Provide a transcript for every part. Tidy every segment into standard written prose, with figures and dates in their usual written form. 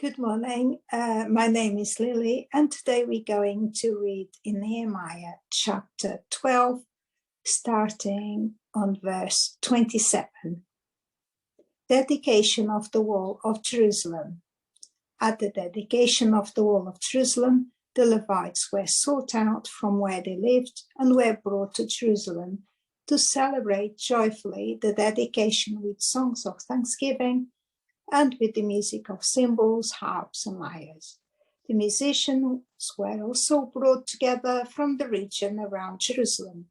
Good morning. My name is Lily, and today we're going to read in Nehemiah chapter 12, starting on verse 27. Dedication of the Wall of Jerusalem. At the dedication of the Wall of Jerusalem, the Levites were sought out from where they lived and were brought to Jerusalem to celebrate joyfully the dedication with songs of thanksgiving and with the music of cymbals, harps, and lyres. The musicians were also brought together from the region around Jerusalem,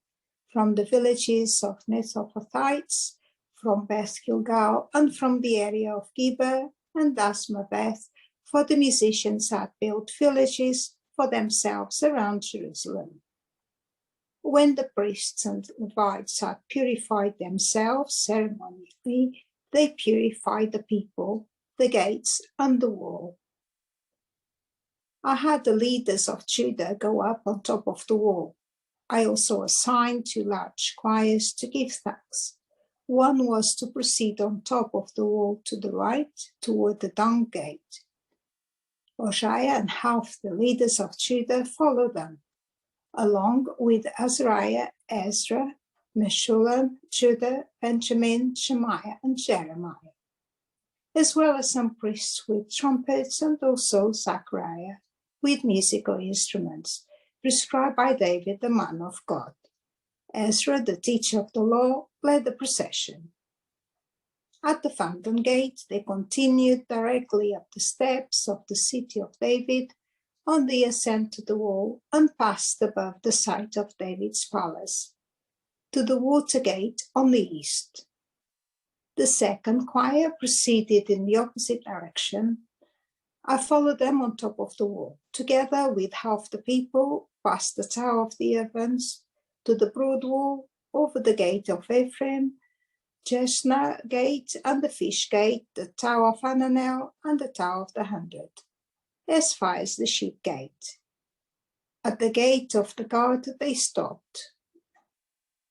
from the villages of Netophathites, from Beth Gilgal, and from the area of Geba and Asmaveth, for the musicians had built villages for themselves around Jerusalem. When the priests and Levites had purified themselves ceremonially, they purified the people, the gates, and the wall. I had the leaders of Judah go up on top of the wall. I also assigned 2 large choirs to give thanks. One was to proceed on top of the wall to the right, toward the dung gate. Hosea and half the leaders of Judah followed them, along with Azariah, Ezra, Meshullam, Judah, Benjamin, Shemaiah, and Jeremiah, as well as some priests with trumpets, and also Zechariah with musical instruments, prescribed by David, the man of God. Ezra, the teacher of the law, led the procession. At the fountain gate, they continued directly up the steps of the city of David on the ascent to the wall and passed above the site of David's palace to the water gate on the east. The second choir proceeded in the opposite direction. I followed them on top of the wall, together with half the people, past the Tower of the Ovens, to the broad wall, over the gate of Ephraim, Jesna gate and the fish gate, the Tower of Hananel and the Tower of the 100, as far as the sheep gate. At the gate of the guard they stopped.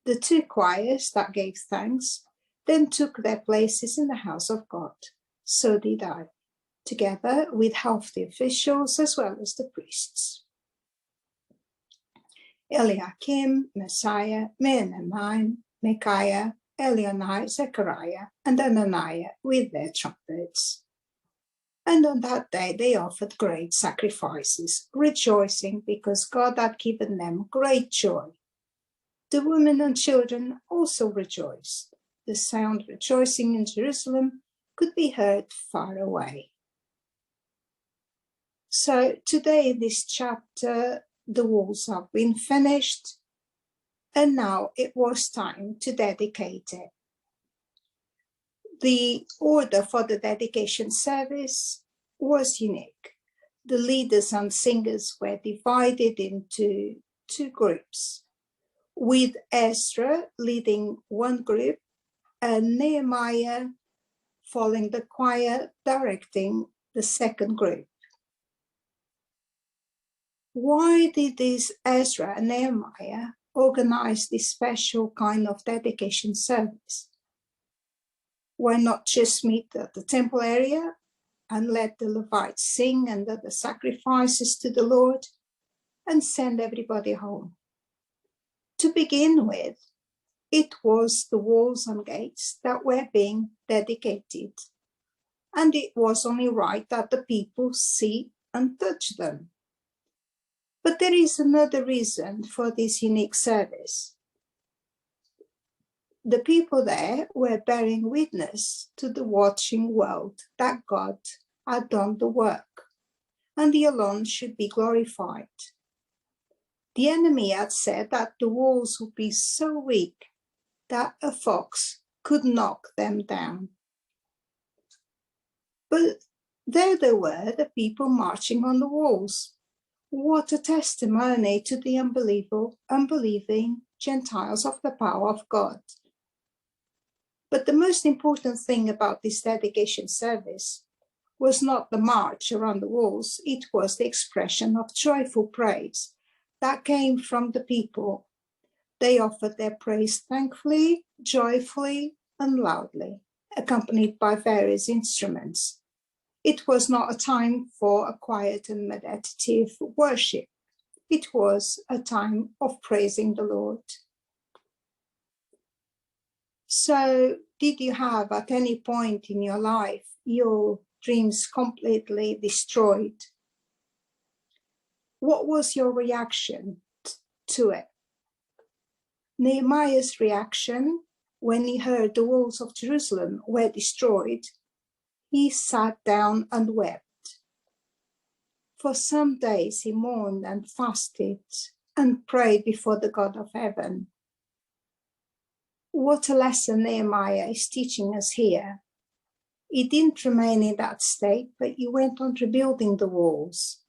The 2 choirs that gave thanks then took their places in the house of God. So did I, together with half the officials as well as the priests. Eliakim, Messiah, Menahem, Micaiah, Elionai, Zechariah, and Ananiah with their trumpets. And on that day they offered great sacrifices, rejoicing because God had given them great joy. The women and children also rejoiced. The sound rejoicing in Jerusalem could be heard far away. So today in this chapter, the walls have been finished, and now it was time to dedicate it. The order for the dedication service was unique. The leaders and singers were divided into 2 groups, with Ezra leading one group and Nehemiah following the choir directing the second group. Why did these Ezra and Nehemiah organize this special kind of dedication service? Why not just meet at the temple area and let the Levites sing and do the sacrifices to the Lord and send everybody home? To begin with, it was the walls and gates that were being dedicated, and it was only right that the people see and touch them. But there is another reason for this unique service. The people there were bearing witness to the watching world that God had done the work, and He alone should be glorified. The enemy had said that the walls would be so weak that a fox could knock them down. But there they were, the people marching on the walls. What a testimony to the unbelieving Gentiles of the power of God. But the most important thing about this dedication service was not the march around the walls, it was the expression of joyful praise that came from the people. They offered their praise thankfully, joyfully, and loudly, accompanied by various instruments. It was not a time for a quiet and meditative worship. It was a time of praising the Lord. So, did you have at any point in your life your dreams completely destroyed? What was your reaction to it? Nehemiah's reaction when he heard the walls of Jerusalem were destroyed, he sat down and wept. For some days he mourned and fasted and prayed before the God of heaven. What a lesson Nehemiah is teaching us here. He didn't remain in that state, but he went on rebuilding the walls.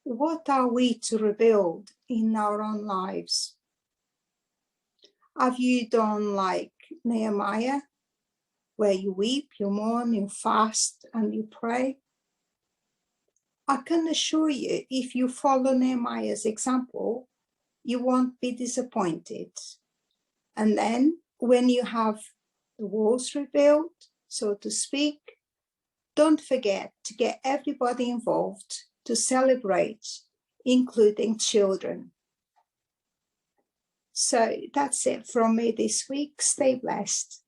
What are we to rebuild in our own lives? Have you done like Nehemiah, where you weep, you mourn, you fast, and you pray? I can assure you, if you follow Nehemiah's example, you won't be disappointed. And then when you have the walls rebuilt, so to speak, don't forget to get everybody involved to celebrate, including children. So that's it from me this week. Stay blessed.